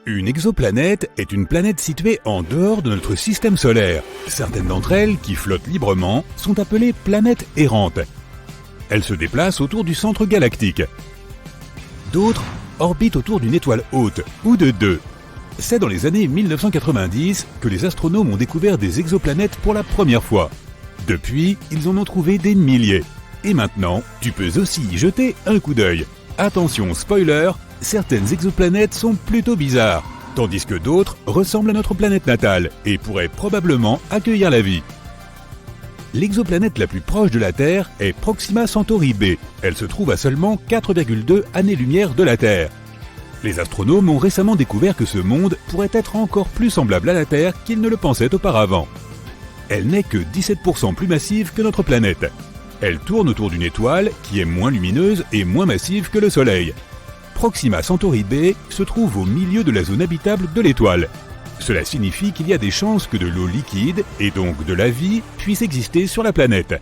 Une exoplanète est une planète située en dehors de notre système solaire. Certaines d'entre elles, qui flottent librement, sont appelées planètes errantes. Elles se déplacent autour du centre galactique. D'autres orbitent autour d'une étoile haute, ou de deux. C'est dans les années 1990 que les astronomes ont découvert des exoplanètes pour la première fois. Depuis, ils en ont trouvé des milliers. Et maintenant, tu peux aussi y jeter un coup d'œil. Attention, spoiler, certaines exoplanètes sont plutôt bizarres, tandis que d'autres ressemblent à notre planète natale et pourraient probablement accueillir la vie. L'exoplanète la plus proche de la Terre est Proxima Centauri b. Elle se trouve à seulement 4,2 années-lumière de la Terre. Les astronomes ont récemment découvert que ce monde pourrait être encore plus semblable à la Terre qu'ils ne le pensaient auparavant. Elle n'est que 17% plus massive que notre planète. Elle tourne autour d'une étoile qui est moins lumineuse et moins massive que le Soleil. Proxima Centauri b se trouve au milieu de la zone habitable de l'étoile. Cela signifie qu'il y a des chances que de l'eau liquide, et donc de la vie, puisse exister sur la planète.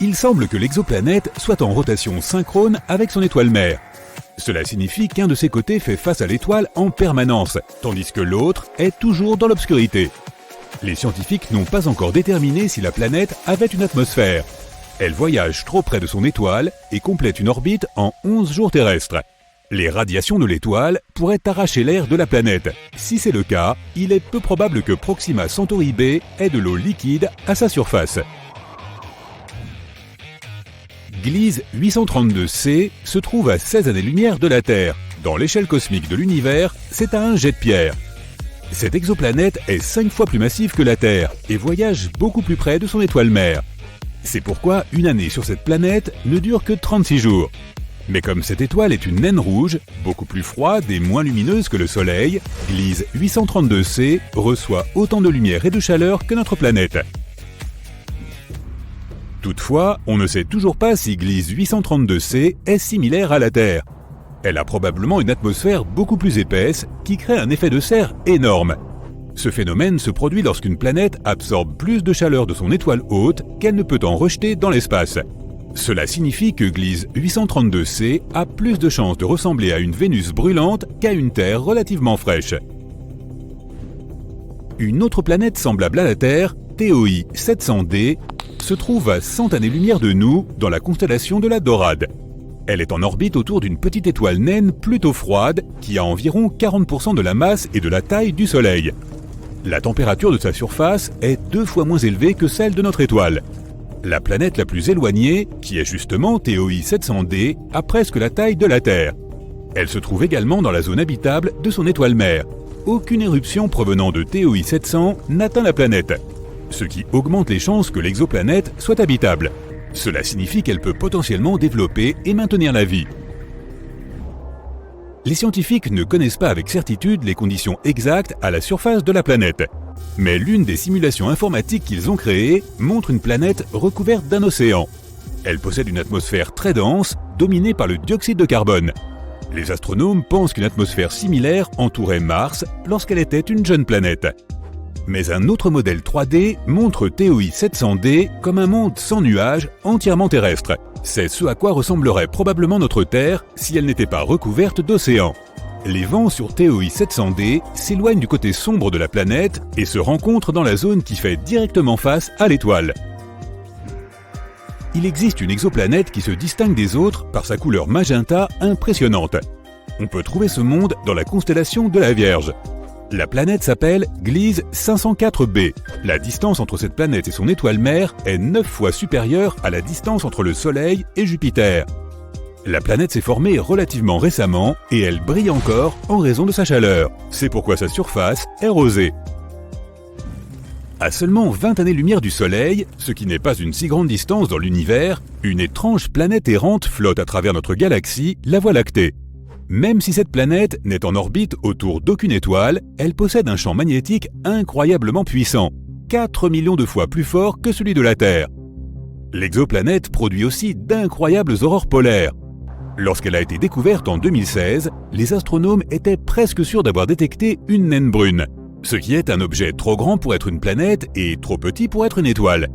Il semble que l'exoplanète soit en rotation synchrone avec son étoile mère. Cela signifie qu'un de ses côtés fait face à l'étoile en permanence, tandis que l'autre est toujours dans l'obscurité. Les scientifiques n'ont pas encore déterminé si la planète avait une atmosphère. Elle voyage trop près de son étoile et complète une orbite en 11 jours terrestres. Les radiations de l'étoile pourraient arracher l'air de la planète. Si c'est le cas, il est peu probable que Proxima Centauri b ait de l'eau liquide à sa surface. Gliese 832c se trouve à 16 années-lumière de la Terre. Dans l'échelle cosmique de l'univers, c'est à un jet de pierre. Cette exoplanète est 5 fois plus massive que la Terre et voyage beaucoup plus près de son étoile mère. C'est pourquoi une année sur cette planète ne dure que 36 jours. Mais comme cette étoile est une naine rouge, beaucoup plus froide et moins lumineuse que le Soleil, Gliese 832c reçoit autant de lumière et de chaleur que notre planète. Toutefois, on ne sait toujours pas si Gliese 832c est similaire à la Terre. Elle a probablement une atmosphère beaucoup plus épaisse qui crée un effet de serre énorme. Ce phénomène se produit lorsqu'une planète absorbe plus de chaleur de son étoile haute qu'elle ne peut en rejeter dans l'espace. Cela signifie que Gliese 832c a plus de chances de ressembler à une Vénus brûlante qu'à une Terre relativement fraîche. Une autre planète semblable à la Terre, TOI 700d, se trouve à 100 années-lumière de nous dans la constellation de la Dorade. Elle est en orbite autour d'une petite étoile naine plutôt froide qui a environ 40% de la masse et de la taille du Soleil. La température de sa surface est 2 fois moins élevée que celle de notre étoile. La planète la plus éloignée, qui est justement TOI 700d, a presque la taille de la Terre. Elle se trouve également dans la zone habitable de son étoile mère. Aucune éruption provenant de TOI 700 n'atteint la planète, ce qui augmente les chances que l'exoplanète soit habitable. Cela signifie qu'elle peut potentiellement développer et maintenir la vie. Les scientifiques ne connaissent pas avec certitude les conditions exactes à la surface de la planète. Mais l'une des simulations informatiques qu'ils ont créées montre une planète recouverte d'un océan. Elle possède une atmosphère très dense, dominée par le dioxyde de carbone. Les astronomes pensent qu'une atmosphère similaire entourait Mars lorsqu'elle était une jeune planète. Mais un autre modèle 3D montre TOI 700d comme un monde sans nuages, entièrement terrestre. C'est ce à quoi ressemblerait probablement notre Terre si elle n'était pas recouverte d'océans. Les vents sur TOI 700d s'éloignent du côté sombre de la planète et se rencontrent dans la zone qui fait directement face à l'étoile. Il existe une exoplanète qui se distingue des autres par sa couleur magenta impressionnante. On peut trouver ce monde dans la constellation de la Vierge. La planète s'appelle Gliese 504b. La distance entre cette planète et son étoile mère est 9 fois supérieure à la distance entre le Soleil et Jupiter. La planète s'est formée relativement récemment et elle brille encore en raison de sa chaleur. C'est pourquoi sa surface est rosée. À seulement 20 années-lumière du Soleil, ce qui n'est pas une si grande distance dans l'univers, une étrange planète errante flotte à travers notre galaxie, la Voie lactée. Même si cette planète n'est en orbite autour d'aucune étoile, elle possède un champ magnétique incroyablement puissant, 4 millions de fois plus fort que celui de la Terre. L'exoplanète produit aussi d'incroyables aurores polaires. Lorsqu'elle a été découverte en 2016, les astronomes étaient presque sûrs d'avoir détecté une naine brune, ce qui est un objet trop grand pour être une planète et trop petit pour être une étoile.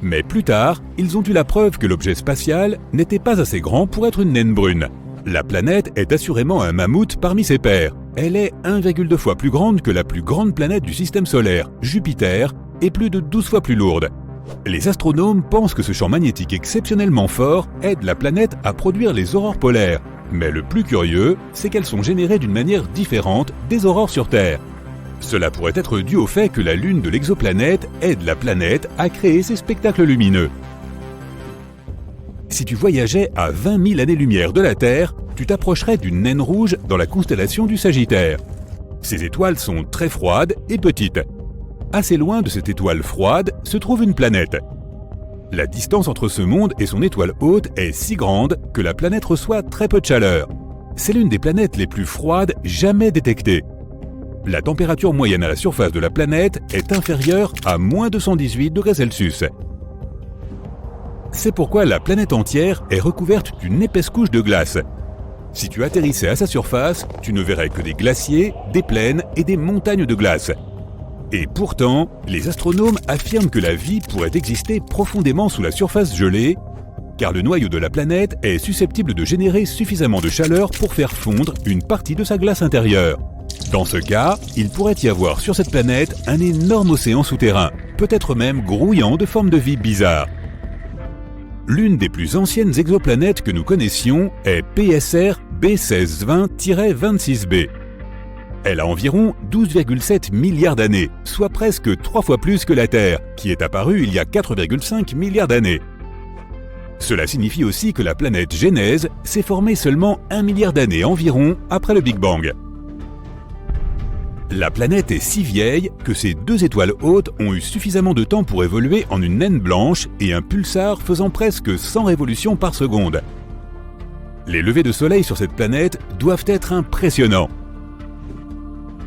Mais plus tard, ils ont eu la preuve que l'objet spatial n'était pas assez grand pour être une naine brune. La planète est assurément un mammouth parmi ses pairs. Elle est 1,2 fois plus grande que la plus grande planète du système solaire, Jupiter, et plus de 12 fois plus lourde. Les astronomes pensent que ce champ magnétique exceptionnellement fort aide la planète à produire les aurores polaires. Mais le plus curieux, c'est qu'elles sont générées d'une manière différente des aurores sur Terre. Cela pourrait être dû au fait que la lune de l'exoplanète aide la planète à créer ces spectacles lumineux. Si tu voyageais à 20 000 années-lumière de la Terre, tu t'approcherais d'une naine rouge dans la constellation du Sagittaire. Ces étoiles sont très froides et petites. Assez loin de cette étoile froide se trouve une planète. La distance entre ce monde et son étoile haute est si grande que la planète reçoit très peu de chaleur. C'est l'une des planètes les plus froides jamais détectées. La température moyenne à la surface de la planète est inférieure à moins 218 degrés Celsius. C'est pourquoi la planète entière est recouverte d'une épaisse couche de glace. Si tu atterrissais à sa surface, tu ne verrais que des glaciers, des plaines et des montagnes de glace. Et pourtant, les astronomes affirment que la vie pourrait exister profondément sous la surface gelée, car le noyau de la planète est susceptible de générer suffisamment de chaleur pour faire fondre une partie de sa glace intérieure. Dans ce cas, il pourrait y avoir sur cette planète un énorme océan souterrain, peut-être même grouillant de formes de vie bizarres. L'une des plus anciennes exoplanètes que nous connaissions est PSR B1620-26b. Elle a environ 12,7 milliards d'années, soit presque 3 fois plus que la Terre, qui est apparue il y a 4,5 milliards d'années. Cela signifie aussi que la planète Genèse s'est formée seulement 1 milliard d'années environ après le Big Bang. La planète est si vieille que ces deux étoiles hautes ont eu suffisamment de temps pour évoluer en une naine blanche et un pulsar faisant presque 100 révolutions par seconde. Les levées de soleil sur cette planète doivent être impressionnants.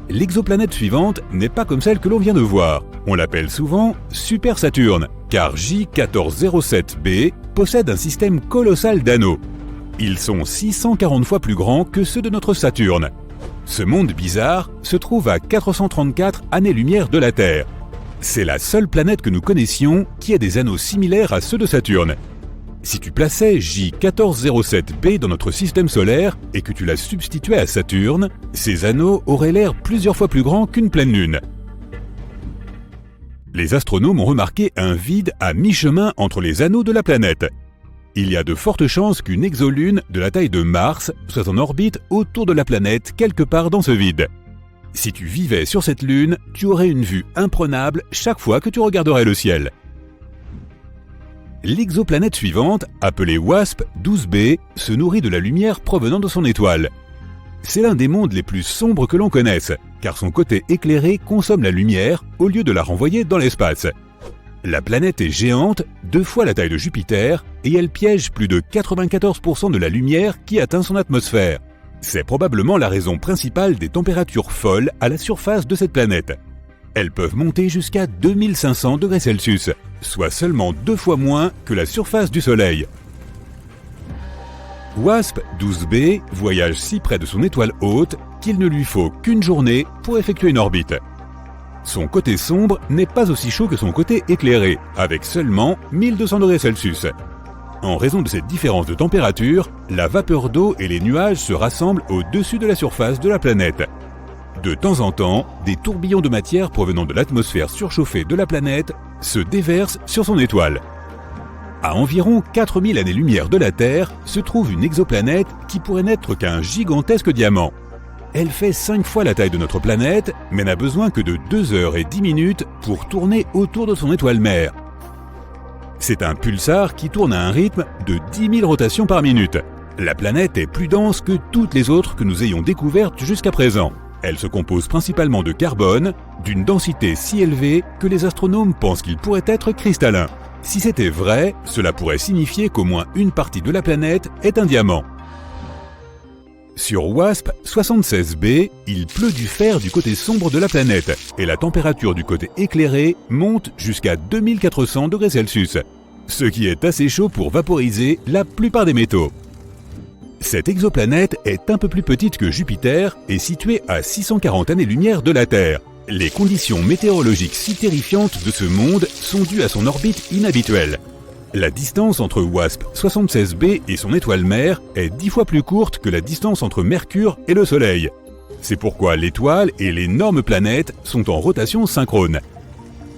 L'exoplanète suivante n'est pas comme celle que l'on vient de voir. On l'appelle souvent Super Saturne, car J1407b possède un système colossal d'anneaux. Ils sont 640 fois plus grands que ceux de notre Saturne. Ce monde bizarre se trouve à 434 années-lumière de la Terre. C'est la seule planète que nous connaissions qui a des anneaux similaires à ceux de Saturne. Si tu plaçais J1407b dans notre système solaire et que tu la substituais à Saturne, ces anneaux auraient l'air plusieurs fois plus grands qu'une pleine lune. Les astronomes ont remarqué un vide à mi-chemin entre les anneaux de la planète. Il y a de fortes chances qu'une exolune de la taille de Mars soit en orbite autour de la planète quelque part dans ce vide. Si tu vivais sur cette lune, tu aurais une vue imprenable chaque fois que tu regarderais le ciel. L'exoplanète suivante, appelée WASP-12b, se nourrit de la lumière provenant de son étoile. C'est l'un des mondes les plus sombres que l'on connaisse, car son côté éclairé consomme la lumière au lieu de la renvoyer dans l'espace. La planète est géante, 2 fois la taille de Jupiter, et elle piège plus de 94% de la lumière qui atteint son atmosphère. C'est probablement la raison principale des températures folles à la surface de cette planète. Elles peuvent monter jusqu'à 2500 degrés Celsius, soit seulement 2 fois moins que la surface du Soleil. WASP-12b voyage si près de son étoile haute qu'il ne lui faut qu'une journée pour effectuer une orbite. Son côté sombre n'est pas aussi chaud que son côté éclairé, avec seulement 1200 degrés Celsius. En raison de cette différence de température, la vapeur d'eau et les nuages se rassemblent au-dessus de la surface de la planète. De temps en temps, des tourbillons de matière provenant de l'atmosphère surchauffée de la planète se déversent sur son étoile. À environ 4000 années-lumière de la Terre se trouve une exoplanète qui pourrait n'être qu'un gigantesque diamant. Elle fait 5 fois la taille de notre planète, mais n'a besoin que de 2 heures et 10 minutes pour tourner autour de son étoile mère. C'est un pulsar qui tourne à un rythme de 10 000 rotations par minute. La planète est plus dense que toutes les autres que nous ayons découvertes jusqu'à présent. Elle se compose principalement de carbone, d'une densité si élevée que les astronomes pensent qu'il pourrait être cristallin. Si c'était vrai, cela pourrait signifier qu'au moins une partie de la planète est un diamant. Sur WASP-76b, il pleut du fer du côté sombre de la planète et la température du côté éclairé monte jusqu'à 2400 degrés Celsius, ce qui est assez chaud pour vaporiser la plupart des métaux. Cette exoplanète est un peu plus petite que Jupiter et située à 640 années-lumière de la Terre. Les conditions météorologiques si terrifiantes de ce monde sont dues à son orbite inhabituelle. La distance entre WASP-76b et son étoile mère est 10 fois plus courte que la distance entre Mercure et le Soleil. C'est pourquoi l'étoile et l'énorme planète sont en rotation synchrone.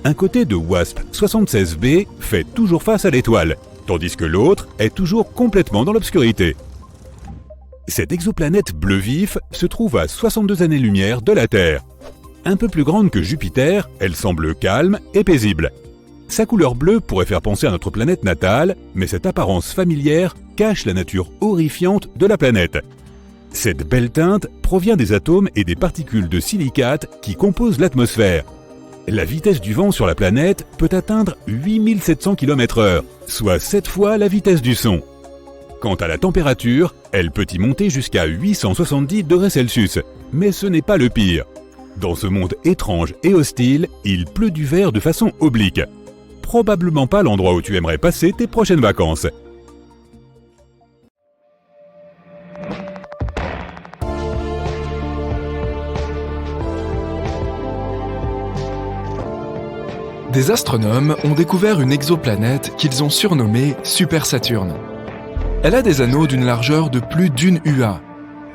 Un côté de WASP-76b fait toujours face à l'étoile, tandis que l'autre est toujours complètement dans l'obscurité. Cette exoplanète bleu vif se trouve à 62 années-lumière de la Terre. Un peu plus grande que Jupiter, elle semble calme et paisible. Sa couleur bleue pourrait faire penser à notre planète natale, mais cette apparence familière cache la nature horrifiante de la planète. Cette belle teinte provient des atomes et des particules de silicate qui composent l'atmosphère. La vitesse du vent sur la planète peut atteindre 8700 km/h, soit 7 fois la vitesse du son. Quant à la température, elle peut y monter jusqu'à 870 degrés Celsius, mais ce n'est pas le pire. Dans ce monde étrange et hostile, il pleut du verre de façon oblique. Probablement pas l'endroit où tu aimerais passer tes prochaines vacances. Des astronomes ont découvert une exoplanète qu'ils ont surnommée Super Saturne. Elle a des anneaux d'une largeur de plus d'une UA.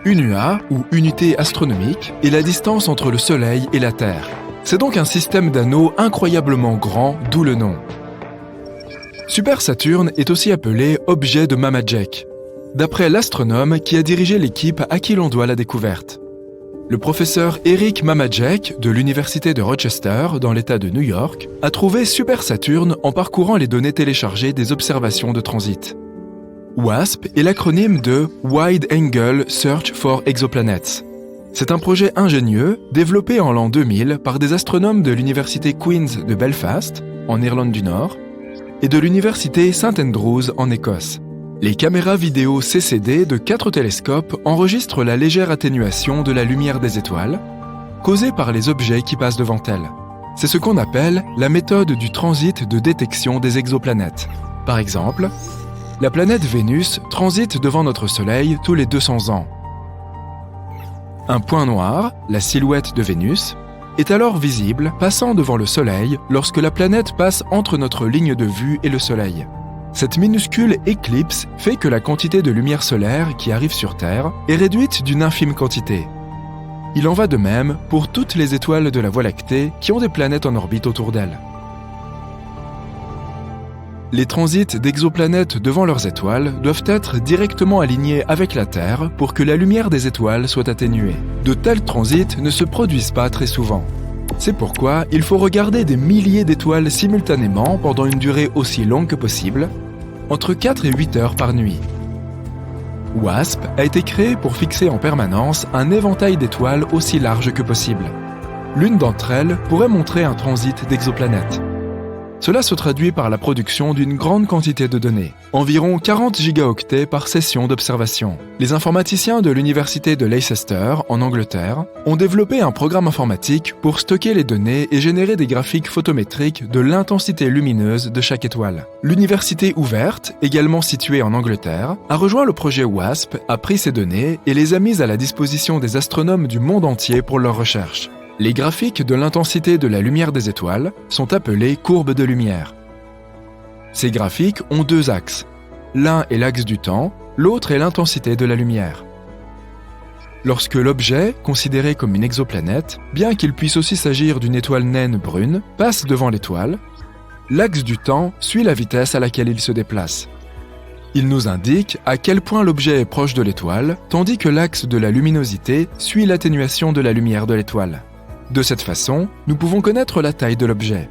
Une UA, ou unité astronomique, est la distance entre le Soleil et la Terre. C'est donc un système d'anneaux incroyablement grand, d'où le nom. Super Saturne est aussi appelé objet de Mamajek, d'après l'astronome qui a dirigé l'équipe à qui l'on doit la découverte. Le professeur Eric Mamajek de l'Université de Rochester, dans l'État de New York, a trouvé Super Saturne en parcourant les données téléchargées des observations de transit. WASP est l'acronyme de Wide Angle Search for Exoplanets. C'est un projet ingénieux développé en l'an 2000 par des astronomes de l'Université Queen's de Belfast, en Irlande du Nord, et de l'Université St Andrews en Écosse. Les caméras vidéo CCD de 4 télescopes enregistrent la légère atténuation de la lumière des étoiles, causée par les objets qui passent devant elles. C'est ce qu'on appelle la méthode du transit de détection des exoplanètes. Par exemple, la planète Vénus transite devant notre Soleil tous les 200 ans. Un point noir, la silhouette de Vénus, est alors visible passant devant le Soleil lorsque la planète passe entre notre ligne de vue et le Soleil. Cette minuscule éclipse fait que la quantité de lumière solaire qui arrive sur Terre est réduite d'une infime quantité. Il en va de même pour toutes les étoiles de la Voie lactée qui ont des planètes en orbite autour d'elles. Les transits d'exoplanètes devant leurs étoiles doivent être directement alignés avec la Terre pour que la lumière des étoiles soit atténuée. De tels transits ne se produisent pas très souvent. C'est pourquoi il faut regarder des milliers d'étoiles simultanément pendant une durée aussi longue que possible, entre 4 et 8 heures par nuit. WASP a été créé pour fixer en permanence un éventail d'étoiles aussi large que possible. L'une d'entre elles pourrait montrer un transit d'exoplanètes. Cela se traduit par la production d'une grande quantité de données, environ 40 gigaoctets par session d'observation. Les informaticiens de l'université de Leicester, en Angleterre, ont développé un programme informatique pour stocker les données et générer des graphiques photométriques de l'intensité lumineuse de chaque étoile. L'université ouverte, également située en Angleterre, a rejoint le projet WASP, a pris ces données et les a mises à la disposition des astronomes du monde entier pour leurs recherches. Les graphiques de l'intensité de la lumière des étoiles sont appelés courbes de lumière. Ces graphiques ont 2 axes. L'un est l'axe du temps, l'autre est l'intensité de la lumière. Lorsque l'objet, considéré comme une exoplanète, bien qu'il puisse aussi s'agir d'une étoile naine brune, passe devant l'étoile, l'axe du temps suit la vitesse à laquelle il se déplace. Il nous indique à quel point l'objet est proche de l'étoile, tandis que l'axe de la luminosité suit l'atténuation de la lumière de l'étoile. De cette façon, nous pouvons connaître la taille de l'objet.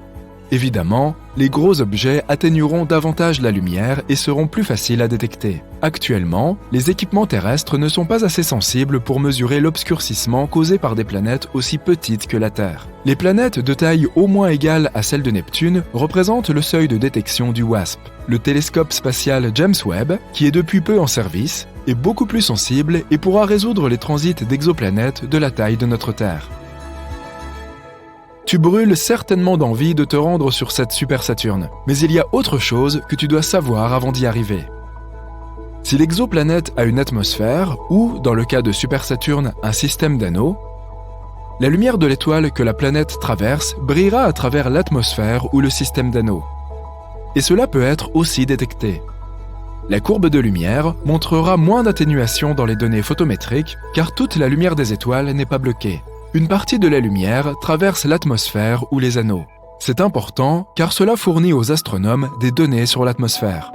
Évidemment, les gros objets atténueront davantage la lumière et seront plus faciles à détecter. Actuellement, les équipements terrestres ne sont pas assez sensibles pour mesurer l'obscurcissement causé par des planètes aussi petites que la Terre. Les planètes de taille au moins égale à celle de Neptune représentent le seuil de détection du WASP. Le télescope spatial James Webb, qui est depuis peu en service, est beaucoup plus sensible et pourra résoudre les transits d'exoplanètes de la taille de notre Terre. Tu brûles certainement d'envie de te rendre sur cette Super Saturne, mais il y a autre chose que tu dois savoir avant d'y arriver. Si l'exoplanète a une atmosphère, ou, dans le cas de Super Saturne, un système d'anneaux, la lumière de l'étoile que la planète traverse brillera à travers l'atmosphère ou le système d'anneaux. et cela peut être aussi détecté. La courbe de lumière montrera moins d'atténuation dans les données photométriques car toute la lumière des étoiles n'est pas bloquée. Une partie de la lumière traverse l'atmosphère ou les anneaux. C'est important car cela fournit aux astronomes des données sur l'atmosphère.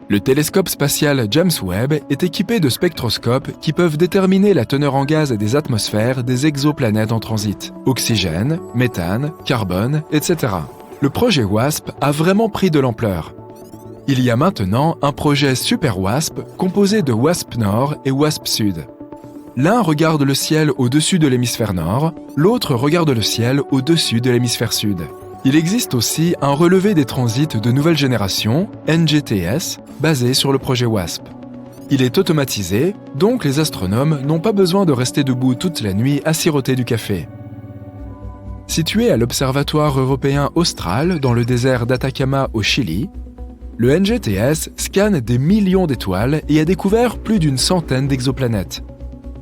Le télescope spatial James Webb est équipé de spectroscopes qui peuvent déterminer la teneur en gaz des atmosphères des exoplanètes en transit, oxygène, méthane, carbone, etc. Le projet WASP a vraiment pris de l'ampleur. Il y a maintenant un projet Super WASP composé de WASP Nord et WASP Sud. L'un regarde le ciel au-dessus de l'hémisphère nord, l'autre regarde le ciel au-dessus de l'hémisphère sud. Il existe aussi un relevé des transits de nouvelle génération, NGTS, basé sur le projet WASP. Il est automatisé, donc les astronomes n'ont pas besoin de rester debout toute la nuit à siroter du café. Situé à l'Observatoire européen austral dans le désert d'Atacama au Chili, le NGTS scanne des millions d'étoiles et a découvert plus d'une centaine d'exoplanètes,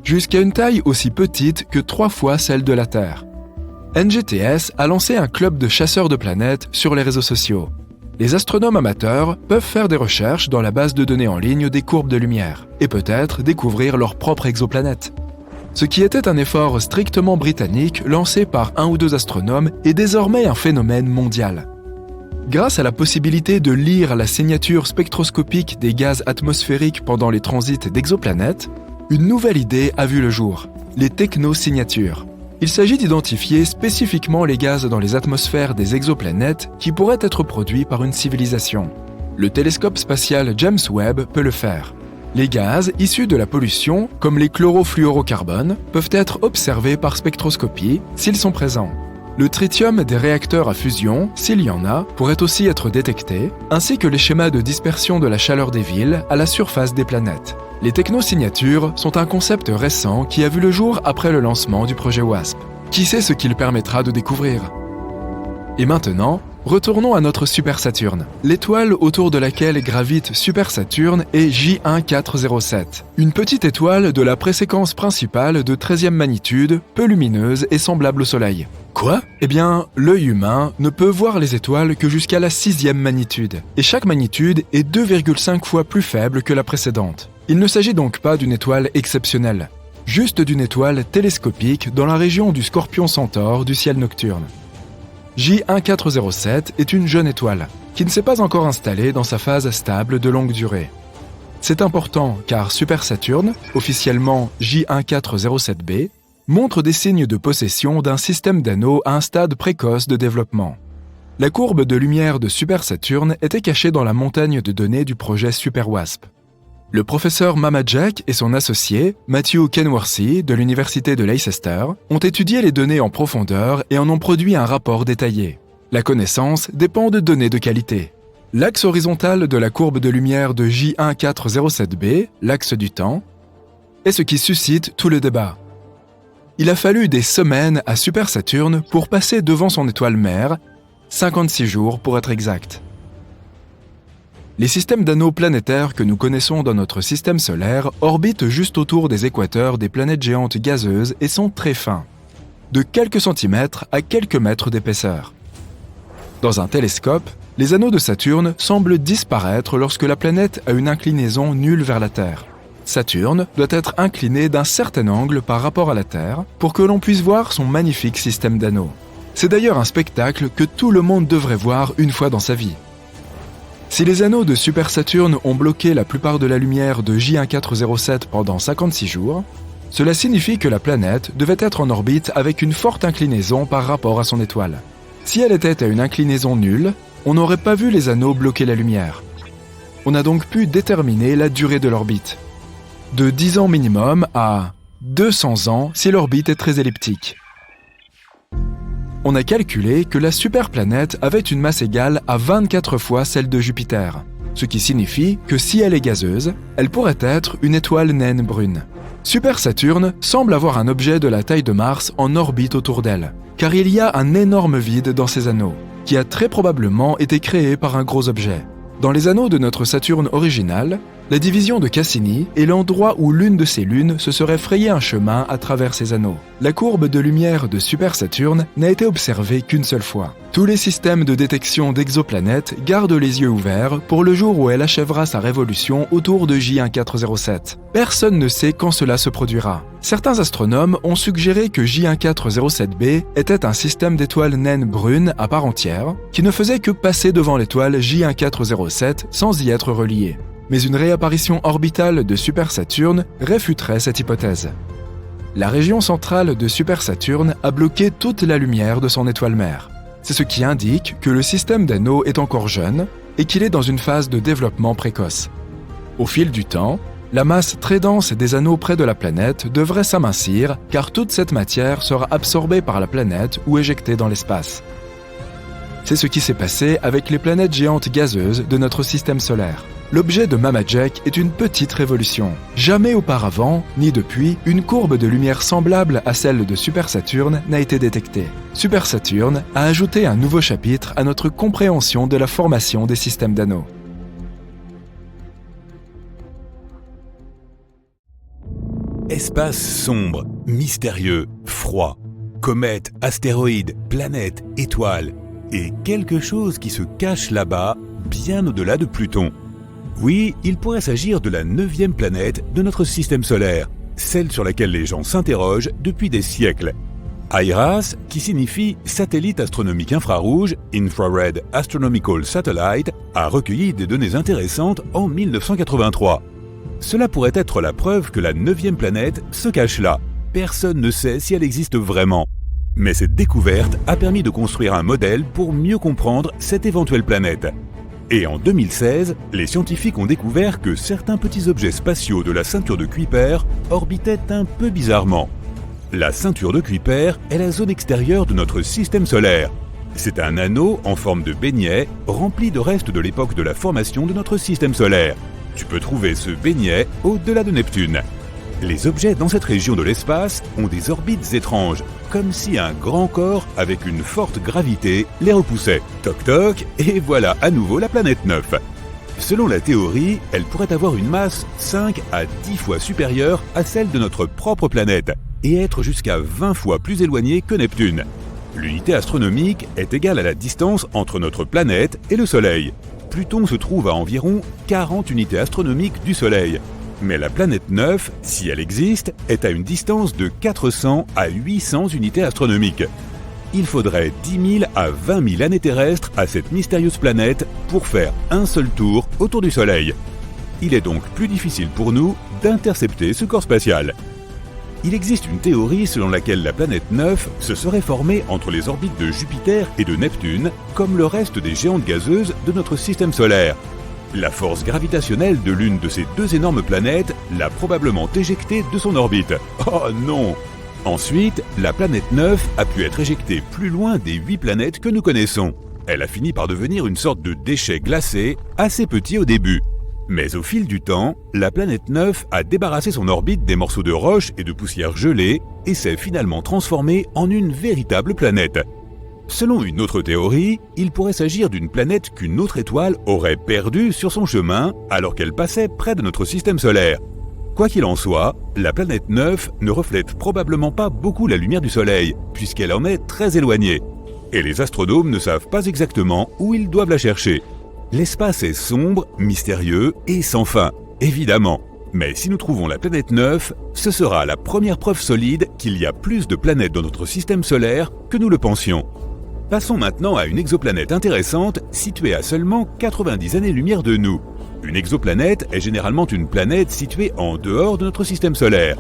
jusqu'à une taille aussi petite que 3 fois celle de la Terre. NGTS a lancé un club de chasseurs de planètes sur les réseaux sociaux. Les astronomes amateurs peuvent faire des recherches dans la base de données en ligne des courbes de lumière et peut-être découvrir leur propre exoplanète. Ce qui était un effort strictement britannique lancé par 1 ou 2 astronomes est désormais un phénomène mondial. Grâce à la possibilité de lire la signature spectroscopique des gaz atmosphériques pendant les transits d'exoplanètes, une nouvelle idée a vu le jour, les technosignatures. Il s'agit d'identifier spécifiquement les gaz dans les atmosphères des exoplanètes qui pourraient être produits par une civilisation. Le télescope spatial James Webb peut le faire. Les gaz issus de la pollution, comme les chlorofluorocarbones, peuvent être observés par spectroscopie s'ils sont présents. Le tritium des réacteurs à fusion, s'il y en a, pourrait aussi être détecté, ainsi que les schémas de dispersion de la chaleur des villes à la surface des planètes. Les technosignatures sont un concept récent qui a vu le jour après le lancement du projet WASP. Qui sait ce qu'il permettra de découvrir? Et maintenant, retournons à notre Super Saturne. L'étoile autour de laquelle gravite Super Saturne est J1407, une petite étoile de la préséquence principale de 13e magnitude, peu lumineuse et semblable au Soleil. Quoi? Eh bien, l'œil humain ne peut voir les étoiles que jusqu'à la 6e magnitude, et chaque magnitude est 2,5 fois plus faible que la précédente. Il ne s'agit donc pas d'une étoile exceptionnelle, juste d'une étoile télescopique dans la région du Scorpion Centaure du ciel nocturne. J1407 est une jeune étoile, qui ne s'est pas encore installée dans sa phase stable de longue durée. C'est important car Super Saturne, officiellement J1407b, montre des signes de possession d'un système d'anneaux à un stade précoce de développement. La courbe de lumière de Super Saturne était cachée dans la montagne de données du projet Super WASP. Le professeur Mamajek et son associé, Matthew Kenworthy, de l'université de Leicester, ont étudié les données en profondeur et en ont produit un rapport détaillé. La connaissance dépend de données de qualité. L'axe horizontal de la courbe de lumière de J1407b, l'axe du temps, est ce qui suscite tout le débat. Il a fallu des semaines à Super Saturne pour passer devant son étoile mère, 56 jours pour être exact. Les systèmes d'anneaux planétaires que nous connaissons dans notre système solaire orbitent juste autour des équateurs des planètes géantes gazeuses et sont très fins, de quelques centimètres à quelques mètres d'épaisseur. Dans un télescope, les anneaux de Saturne semblent disparaître lorsque la planète a une inclinaison nulle vers la Terre. Saturne doit être incliné d'un certain angle par rapport à la Terre pour que l'on puisse voir son magnifique système d'anneaux. C'est d'ailleurs un spectacle que tout le monde devrait voir une fois dans sa vie. Si les anneaux de Super Saturne ont bloqué la plupart de la lumière de J1407 pendant 56 jours, cela signifie que la planète devait être en orbite avec une forte inclinaison par rapport à son étoile. Si elle était à une inclinaison nulle, on n'aurait pas vu les anneaux bloquer la lumière. On a donc pu déterminer la durée de l'orbite. De 10 ans minimum à 200 ans si l'orbite est très elliptique. On a calculé que la superplanète avait une masse égale à 24 fois celle de Jupiter, ce qui signifie que si elle est gazeuse, elle pourrait être une étoile naine brune. Super Saturne semble avoir un objet de la taille de Mars en orbite autour d'elle, car il y a un énorme vide dans ses anneaux, qui a très probablement été créé par un gros objet. Dans les anneaux de notre Saturne original, La division de Cassini est l'endroit où l'une de ces lunes se serait frayé un chemin à travers ses anneaux. La courbe de lumière de Super Saturne n'a été observée qu'une seule fois. Tous les systèmes de détection d'exoplanètes gardent les yeux ouverts pour le jour où elle achèvera sa révolution autour de J1407. Personne ne sait quand cela se produira. Certains astronomes ont suggéré que J1407b était un système d'étoiles naines brunes à part entière, qui ne faisait que passer devant l'étoile J1407 sans y être relié. Mais une réapparition orbitale de Super Saturne réfuterait cette hypothèse. La région centrale de Super Saturne a bloqué toute la lumière de son étoile mère. C'est ce qui indique que le système d'anneaux est encore jeune et qu'il est dans une phase de développement précoce. Au fil du temps, la masse très dense des anneaux près de la planète devrait s'amincir car toute cette matière sera absorbée par la planète ou éjectée dans l'espace. C'est ce qui s'est passé avec les planètes géantes gazeuses de notre système solaire. L'objet de Mamajek est une petite révolution. Jamais auparavant, ni depuis, une courbe de lumière semblable à celle de Super Saturne n'a été détectée. Super Saturne a ajouté un nouveau chapitre à notre compréhension de la formation des systèmes d'anneaux. Espace sombre, mystérieux, froid. Comètes, astéroïdes, planètes, étoiles. Et quelque chose qui se cache là-bas, bien au-delà de Pluton. Oui, il pourrait s'agir de la 9e planète de notre système solaire, celle sur laquelle les gens s'interrogent depuis des siècles. IRAS, qui signifie Satellite astronomique infrarouge, Infrared Astronomical Satellite, a recueilli des données intéressantes en 1983. Cela pourrait être la preuve que la 9e planète se cache là. Personne ne sait si elle existe vraiment. Mais cette découverte a permis de construire un modèle pour mieux comprendre cette éventuelle planète. Et en 2016, les scientifiques ont découvert que certains petits objets spatiaux de la ceinture de Kuiper orbitaient un peu bizarrement. La ceinture de Kuiper est la zone extérieure de notre système solaire. C'est un anneau en forme de beignet rempli de restes de l'époque de la formation de notre système solaire. Tu peux trouver ce beignet au-delà de Neptune. Les objets dans cette région de l'espace ont des orbites étranges, comme si un grand corps avec une forte gravité les repoussait. Toc toc, et voilà à nouveau la planète 9. Selon la théorie, elle pourrait avoir une masse 5 à 10 fois supérieure à celle de notre propre planète, et être jusqu'à 20 fois plus éloignée que Neptune. L'unité astronomique est égale à la distance entre notre planète et le Soleil. Pluton se trouve à environ 40 unités astronomiques du Soleil. Mais la planète 9, si elle existe, est à une distance de 400 à 800 unités astronomiques. Il faudrait 10 000 à 20 000 années terrestres à cette mystérieuse planète pour faire un seul tour autour du Soleil. Il est donc plus difficile pour nous d'intercepter ce corps spatial. Il existe une théorie selon laquelle la planète 9 se serait formée entre les orbites de Jupiter et de Neptune, comme le reste des géantes gazeuses de notre système solaire. La force gravitationnelle de l'une de ces deux énormes planètes l'a probablement éjectée de son orbite. Oh non! Ensuite, la planète 9 a pu être éjectée plus loin des 8 planètes que nous connaissons. Elle a fini par devenir une sorte de déchet glacé, assez petit au début. Mais au fil du temps, la planète 9 a débarrassé son orbite des morceaux de roche et de poussière gelée et s'est finalement transformée en une véritable planète. Selon une autre théorie, il pourrait s'agir d'une planète qu'une autre étoile aurait perdue sur son chemin alors qu'elle passait près de notre système solaire. Quoi qu'il en soit, la planète 9 ne reflète probablement pas beaucoup la lumière du Soleil, puisqu'elle en est très éloignée. Et les astronomes ne savent pas exactement où ils doivent la chercher. L'espace est sombre, mystérieux et sans fin, évidemment. Mais si nous trouvons la planète 9, ce sera la première preuve solide qu'il y a plus de planètes dans notre système solaire que nous le pensions. Passons maintenant à une exoplanète intéressante située à seulement 90 années-lumière de nous. Une exoplanète est généralement une planète située en dehors de notre système solaire.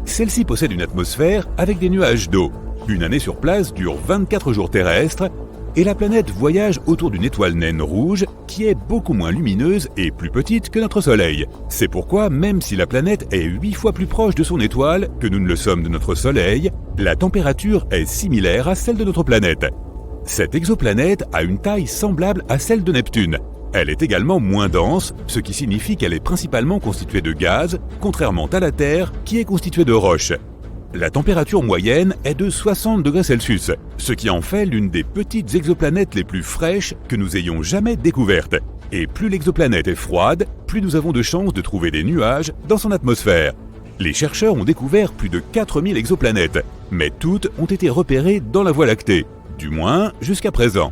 Celle-ci possède une atmosphère avec des nuages d'eau. Une année sur place dure 24 jours terrestres et la planète voyage autour d'une étoile naine rouge qui est beaucoup moins lumineuse et plus petite que notre Soleil. C'est pourquoi, même si la planète est 8 fois plus proche de son étoile que nous ne le sommes de notre Soleil, la température est similaire à celle de notre planète. Cette exoplanète a une taille semblable à celle de Neptune. Elle est également moins dense, ce qui signifie qu'elle est principalement constituée de gaz, contrairement à la Terre qui est constituée de roches. La température moyenne est de 60 degrés Celsius, ce qui en fait l'une des petites exoplanètes les plus fraîches que nous ayons jamais découvertes. Et plus l'exoplanète est froide, plus nous avons de chances de trouver des nuages dans son atmosphère. Les chercheurs ont découvert plus de 4000 exoplanètes, mais toutes ont été repérées dans la Voie lactée, du moins jusqu'à présent.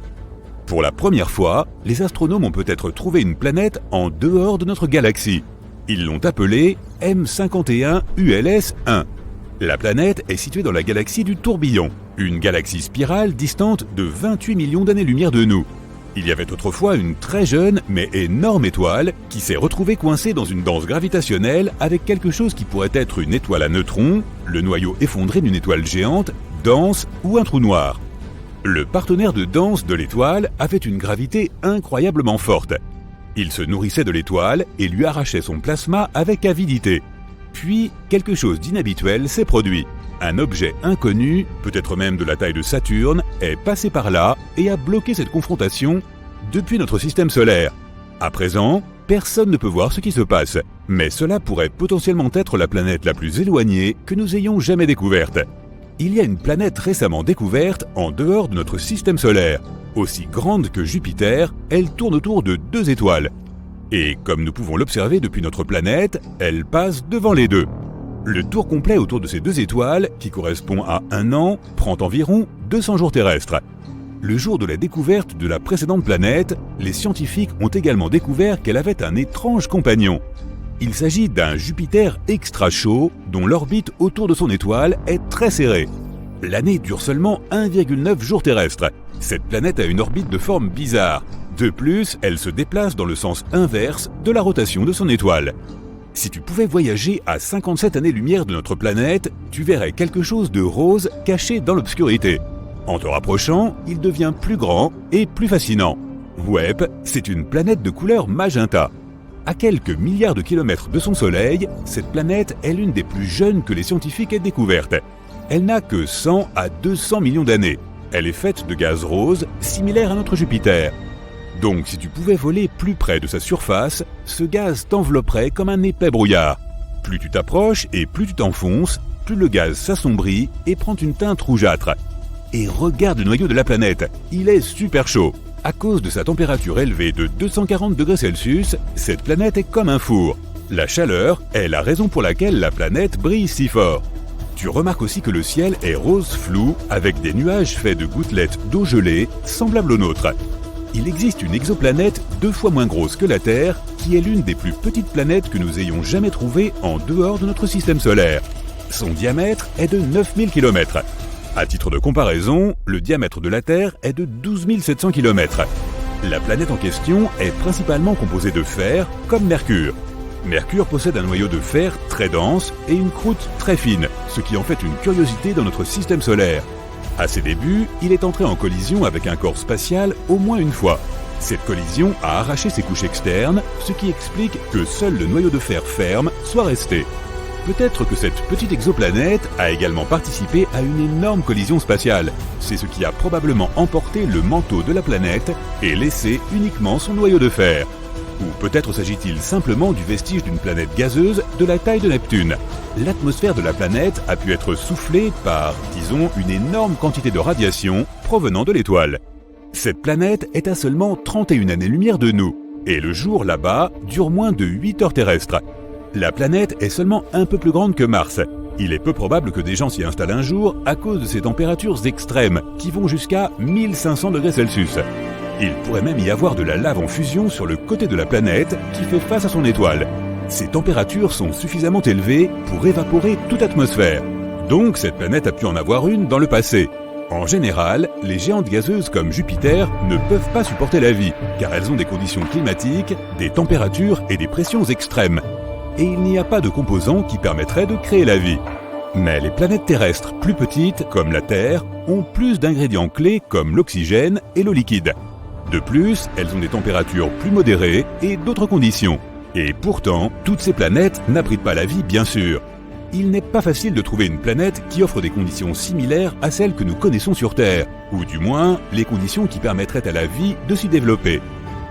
Pour la première fois, les astronomes ont peut-être trouvé une planète en dehors de notre galaxie. Ils l'ont appelée M51 ULS-1. La planète est située dans la galaxie du Tourbillon, une galaxie spirale distante de 28 millions d'années-lumière de nous. Il y avait autrefois une très jeune mais énorme étoile qui s'est retrouvée coincée dans une danse gravitationnelle avec quelque chose qui pourrait être une étoile à neutrons, le noyau effondré d'une étoile géante, dense ou un trou noir. Le partenaire de danse de l'étoile avait une gravité incroyablement forte. Il se nourrissait de l'étoile et lui arrachait son plasma avec avidité. Puis, quelque chose d'inhabituel s'est produit. Un objet inconnu, peut-être même de la taille de Saturne, est passé par là et a bloqué cette confrontation depuis notre système solaire. À présent, personne ne peut voir ce qui se passe, mais cela pourrait potentiellement être la planète la plus éloignée que nous ayons jamais découverte. Il y a une planète récemment découverte en dehors de notre système solaire. Aussi grande que Jupiter, elle tourne autour de 2 étoiles. Et comme nous pouvons l'observer depuis notre planète, elle passe devant les deux. Le tour complet autour de ces 2 étoiles, qui correspond à 1 an, prend environ 200 jours terrestres. Le jour de la découverte de la précédente planète, les scientifiques ont également découvert qu'elle avait un étrange compagnon. Il s'agit d'un Jupiter extra chaud, dont l'orbite autour de son étoile est très serrée. L'année dure seulement 1,9 jours terrestres. Cette planète a une orbite de forme bizarre. De plus, elle se déplace dans le sens inverse de la rotation de son étoile. Si tu pouvais voyager à 57 années-lumière de notre planète, tu verrais quelque chose de rose caché dans l'obscurité. En te rapprochant, il devient plus grand et plus fascinant. Webb, c'est une planète de couleur magenta. À quelques milliards de kilomètres de son Soleil, cette planète est l'une des plus jeunes que les scientifiques aient découvertes. Elle n'a que 100 à 200 millions d'années. Elle est faite de gaz rose, similaire à notre Jupiter. Donc si tu pouvais voler plus près de sa surface, ce gaz t'envelopperait comme un épais brouillard. Plus tu t'approches et plus tu t'enfonces, plus le gaz s'assombrit et prend une teinte rougeâtre. Et regarde le noyau de la planète, il est super chaud. À cause de sa température élevée de 240 degrés Celsius, cette planète est comme un four. La chaleur est la raison pour laquelle la planète brille si fort. Tu remarques aussi que le ciel est rose flou avec des nuages faits de gouttelettes d'eau gelée semblables aux nôtres. Il existe une exoplanète 2 fois moins grosse que la Terre qui est l'une des plus petites planètes que nous ayons jamais trouvées en dehors de notre système solaire. Son diamètre est de 9000 km. À titre de comparaison, le diamètre de la Terre est de 12 700 km. La planète en question est principalement composée de fer, comme Mercure. Mercure possède un noyau de fer très dense et une croûte très fine, ce qui en fait une curiosité dans notre système solaire. À ses débuts, il est entré en collision avec un corps spatial au moins une fois. Cette collision a arraché ses couches externes, ce qui explique que seul le noyau de fer ferme soit resté. Peut-être que cette petite exoplanète a également participé à une énorme collision spatiale. C'est ce qui a probablement emporté le manteau de la planète et laissé uniquement son noyau de fer. Ou peut-être s'agit-il simplement du vestige d'une planète gazeuse de la taille de Neptune. L'atmosphère de la planète a pu être soufflée par, disons, une énorme quantité de radiation provenant de l'étoile. Cette planète est à seulement 31 années-lumière de nous, et le jour là-bas dure moins de 8 heures terrestres. La planète est seulement un peu plus grande que Mars. Il est peu probable que des gens s'y installent un jour à cause de ces températures extrêmes qui vont jusqu'à 1500 degrés Celsius. Il pourrait même y avoir de la lave en fusion sur le côté de la planète qui fait face à son étoile. Ces températures sont suffisamment élevées pour évaporer toute atmosphère. Donc cette planète a pu en avoir une dans le passé. En général, les géantes gazeuses comme Jupiter ne peuvent pas supporter la vie, car elles ont des conditions climatiques, des températures et des pressions extrêmes. Et il n'y a pas de composants qui permettraient de créer la vie. Mais les planètes terrestres plus petites, comme la Terre, ont plus d'ingrédients clés comme l'oxygène et l'eau liquide. De plus, elles ont des températures plus modérées et d'autres conditions. Et pourtant, toutes ces planètes n'abritent pas la vie, bien sûr. Il n'est pas facile de trouver une planète qui offre des conditions similaires à celles que nous connaissons sur Terre, ou du moins les conditions qui permettraient à la vie de s'y développer.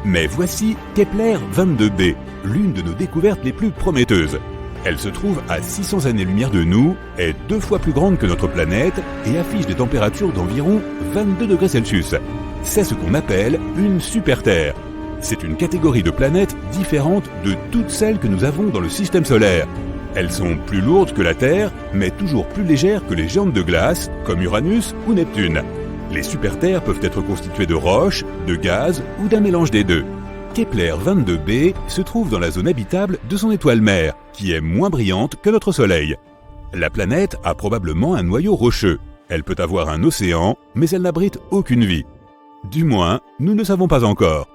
Mais voici Kepler 22b, l'une de nos découvertes les plus prometteuses. Elle se trouve à 600 années-lumière de nous, est 2 fois plus grande que notre planète et affiche des températures d'environ 22 degrés Celsius. C'est ce qu'on appelle une super-Terre. C'est une catégorie de planètes différente de toutes celles que nous avons dans le système solaire. Elles sont plus lourdes que la Terre, mais toujours plus légères que les géantes de glace, comme Uranus ou Neptune. Les super-terres peuvent être constituées de roches, de gaz ou d'un mélange des deux. Kepler 22b se trouve dans la zone habitable de son étoile mère, qui est moins brillante que notre Soleil. La planète a probablement un noyau rocheux. Elle peut avoir un océan, mais elle n'abrite aucune vie. Du moins, nous ne savons pas encore.